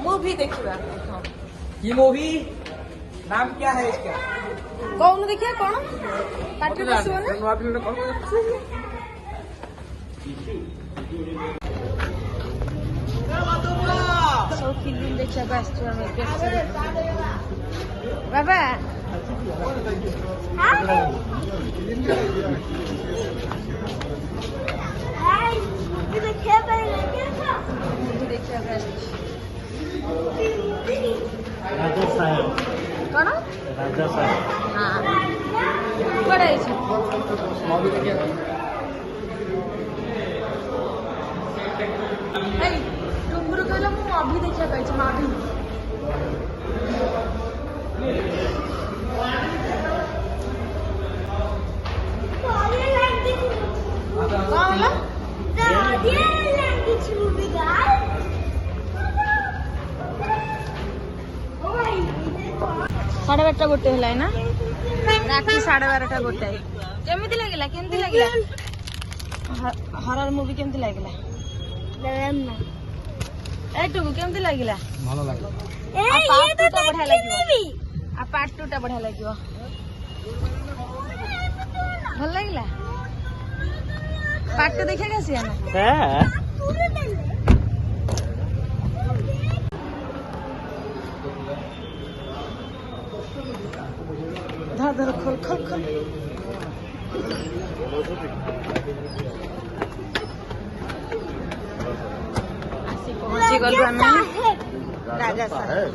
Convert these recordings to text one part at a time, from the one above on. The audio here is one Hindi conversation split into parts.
मूवी देखिए। ये मूवी नाम क्या है इसका? कौन देखिए कौन पार्टी बसो ना सब फिल्म देखिए बस बाबा राजा साहेब कौन राजा साहेब हाँ बड़ा मूवी देखिए। टुकुर कहला मु अभी देखिया कहछि माभी साढ़े 12टा गोटे है ना राति 12:30 गोटे केमिति लगिला केमिति लगिला हरर मूवी केमिति लगिला ए टुकु केमिति लगिला भलो लागला ए ये तो बढ़िया लागियो आ पार्ट 2 टा बढ़िया लागियो भल लागिला पार्ट 2 देखा कैसे है ना हां धर धर खोल खोल खोल आसी पहुंची गलु हमें राजा साहब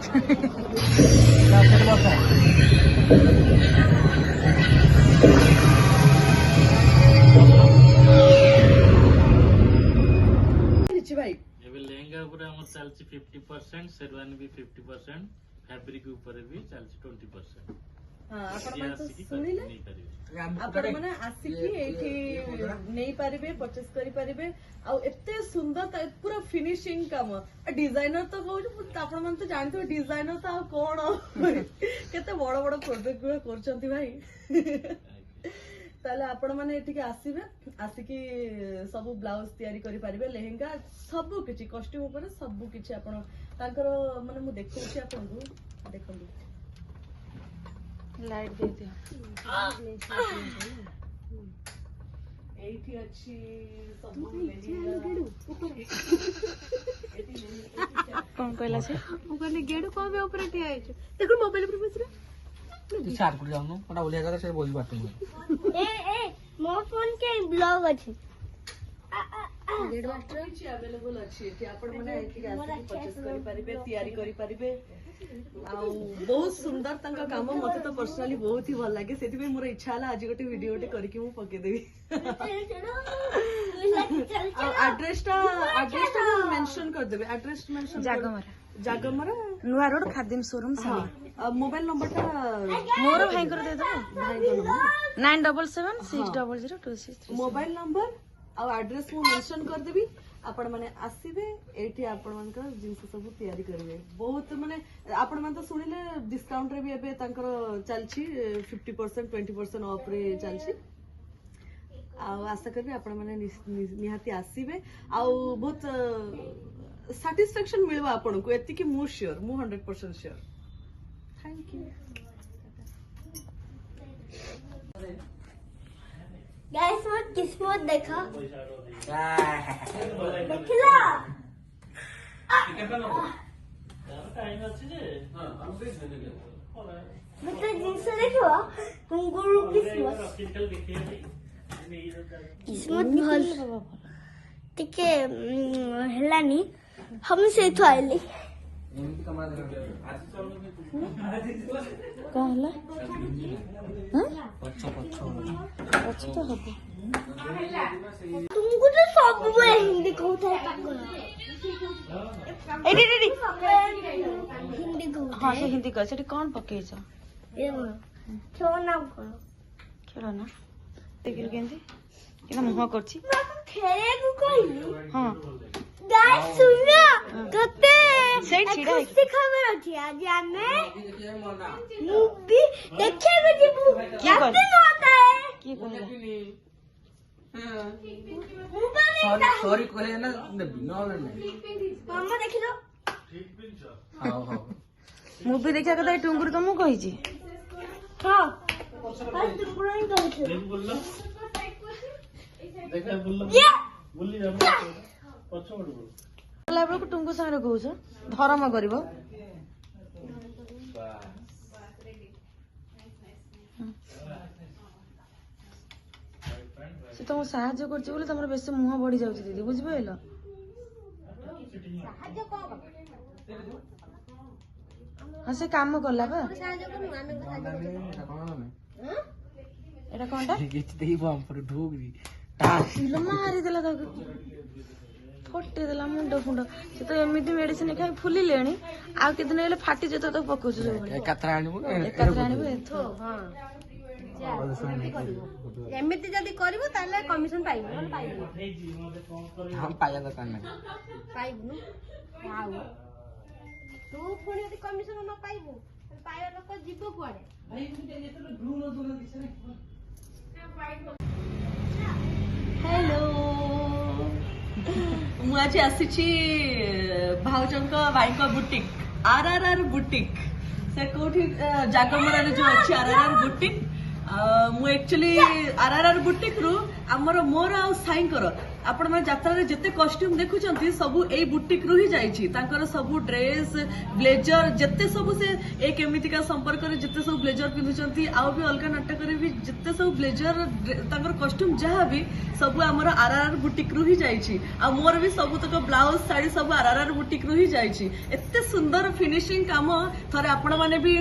भाई लेहेंगा ऊपर हमर चलछि 50%, शेरवानी भी 50%, फैब्रिक ऊपर भी चलछि 20%। हाँ आपण तो सुनिले आपण माने आसिकी एठी नै पारिबे परचेस करि पारिबे आ एते सुंदर पूरा फिनिशिंग काम डिजाइनर तो कहू आपण मन तो जानते डिजाइनर तो कोन केते बड़ बड़ प्रोजेक्ट गुलो करचंती भाई ताले आपण माने एठी आसीबे आसिकी सब ब्लाउज तयारी करि पारिबे लेहेंगा सब किछि कॉस्ट्यूम ऊपर सब किछि आपण तांकर माने मु देखौछि आपण को देखंदु लाइट दे दियो एठी अछि सब कौन कहला से मु कहले गेडू को बे ऊपर ठिया आइछ देखो मोबाइल पर बसरे तू चार कर जाऊ ओटा ओलिया का से बोल बात ए मो फोन के ब्लॉग अछि गेड मास्टर अछि अवेलेबल अछि एठी आपण माने एठी आसी परचेस करि परिबे तयारी करि परिबे आ बहुत सुंदर तंका काम मते तो पर्सनली बहुत ही भल लागे सेति पे मोर इच्छा हला आज गोटे वीडियो टे करके मु पके देबी एड्रेस टा मेंशन कर देबे एड्रेस मेंशन जागमरा नुआ रोड खादिम शोरूम से मोबाइल नंबर टा मोर भाई कर दे दो भाई को नंबर 9776002633 मोबाइल नंबर आ एड्रेस मु मेंशन कर देबी आपण माने आसीबे एठी आपण मानकर जिंस सब तयारी करिवे बहुत माने आपण मान तो सुनिले डिस्काउंट रे भी एबे तांकर चलछि 50% 20% ऑफ रे चलछि आ आशा करबे आपण माने निहाती आसीबे आ बहुत सैटिस्फैक्शन मिलबा आपण को एति कि मु श्योर मु 100% श्योर थैंक यू गाइस मत किस्मत देखा देखला मतलब जिंस देखो गुरु किस्मत किस्मत भल टिके हेलानी हम से तो आइली कहला अच्छा तो हबो तुमको तो सब हिंदी कहता है हिंदी कहता हाँ से हिंदी कह से कौन पके छ ये छो नाम करो खेला ना देखिल केंती केना मुह करछि खेले को कहली हां गाइस सुनो कते से छिड़ा खुशी खबर अछि आज हमें मूवी देखे में जीबू की कर होता है की कहला मोबाइल सॉरी कहले ना देबी नहले नहीं ମାମା ଦେଖିଲ हां हां ମୁଭି ଦେଖିବା କଥା ଏଇ ଟୁଙ୍ଗୁରୁ ତ ମୁଁ କହିଛି। ହଁ ତୁମକୁ ହିଁ କହୁଛୁ ଗଲା ବେଳକୁ ଟୁଙ୍ଗୁ ସାଙ୍ଗରେ କହୁଛ ଧରମ କରିବ। ସେ ତମକୁ ସାହାଯ୍ୟ କରୁଛି ବୋଲି ତମର ବେଶୀ ମୁହଁ ବଢି ଯାଉଛି ଦିଦି, ବୁଝିପାରିଲ? ହଁ ସେ କାମ କଲା ବା। ଏଟା କଣଟା ମାରିଦେଲା ତାକୁ, ଫଟେଇଦେଲା ମୁଣ୍ଡ ଫୁଣ୍ଡ। ସେ ତ ଏମିତି ମେଡିସିନ ଖାଇ ଫୁଲିଲେଣି, ଆଉ କେତେ ଦିନ ହେଲେ ଫାଟିଯିବ ତ ତାକୁ ପକଉଛୁ ସବୁବେଳେ। ଏକାଥରେ ଆଣିବୁ ଏଥର ଏମିତି ଯଦି କରିବୁ ତାହେଲେ କମିଶନ ପାଇବୁ ନହେଲେ ପାଇବୁନି हम पाया दरकार नहीं ପାଇବୁନୁ ଆଉ ତୁ ପୁଣି ଯଦି କମିଶନ ନ ପାଇବୁ ପାଇବା ଲୋକ ଯିବ କୁଆଡେ हेलो ମୁଁ ଆଜି ଆସିଛି ଭାଉଜଙ୍କ ଭାଇଙ୍କ ବୁଟିକ RRR ବୁଟିକ। ସେ କୋଉଠି ଜାଗମରାରେ ଯୋଉ ଅଛି RRR ବୁଟିକ। ମୁଁ एक्चुअली RRR बुटीक रु आमर मोर आ साईंकर आपण माने यात्रा जेते कॉस्ट्यूम देखुचंती सबु एई बुटीक रु ही जाईची। तांकर सबु ड्रेस ब्लेजर जेते सबु से एक एमितिका संपर्क रे जेते सबु ब्लेजर पिंधुचंती आउ भी अलगा नाटक रे भी जेते सबु ब्लेजर तांकर कॉस्ट्यूम जहा भी सबु आमर RRR बुटीक रु ही जाईची। आ मोर भी सबु तक ब्लाउज साड़ी सबु RRR बुटीक रु ही जाईची। एते सुंदर फिनिशिंग काम थरे आपण माने भी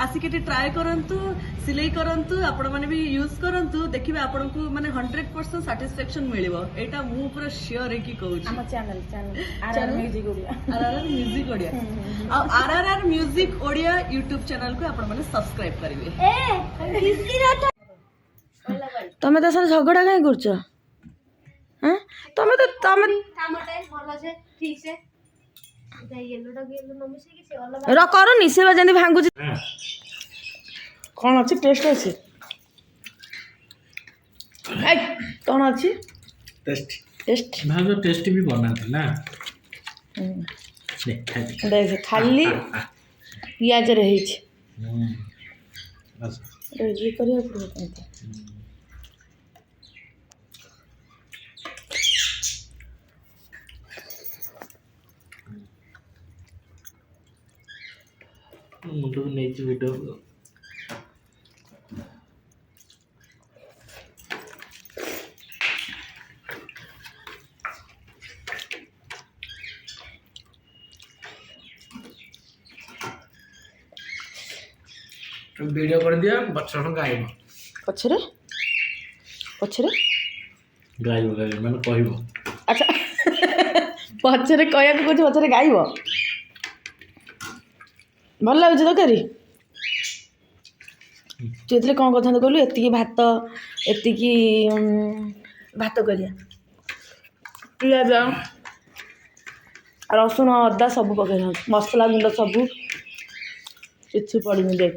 आसिके ट्राई करंतु सिलाई करंतु आपण माने भी यूज करंतु देखिबे आपनको माने 100% सैटिस्फैक्शन मिलिबो। एटा मु पूरा श्योर है कि कहूँ ଆମ channel RRR music Odia. RRR music Odia आ RRR music Odia YouTube channel को आपण माने सब्सक्राइब करिवे। ତମେ ତା ସାଙ୍ଗେ ଝଗଡ଼ା କାହିଁ କରୁଛ? ହଁ ତମେ କାମଟା ଭଲ ସେ ଠିକ ସେ ୟେଲୋଟା ୟେଲୋ ନ ମିଶେଇକି ସେ ଅଲଗା ର କରୁନି ସେ ବା ଯେମିତି ଭାଙ୍ଗୁଛି। କ'ଣ ଅଛି? ଟେଷ୍ଟ ଅଛି? କ'ଣ ଅଛି? टेस्ट ଟେଷ୍ଟ भाग टेस्ट भी बनाते ना ଦେଖ ଖାଲି ପିଆଜରେ ହେଇଛି। बस ଇଏ କରିବାକୁ ପଡ଼ିବ କେମିତି? मुंडू नहीं वीडियो वीडियो कर दिया बच्चों गायब ପଛରେ ପଛରେ गाइब मैंने कहब ଆଚ୍ଛା ପଛରେ କହିବାକୁ କହୁଛି, ପଛରେ ଗାଇବ। ଭଲ ଲାଗୁଛି ତରକାରୀ? ତୁ ଏଥିରେ କ'ଣ କରିଥାନ୍ତୁ କହିଲୁ? ଏତିକି ଭାତ ଭାତ କରିବା, ପିଆଜ ରସୁଣ ଅଦା ସବୁ ପକେଇଥାନ୍ତୁ, ମସଲା ଗୁଣ୍ଡ ସବୁ କିଛି ପଡ଼ିନି। ଦେଖ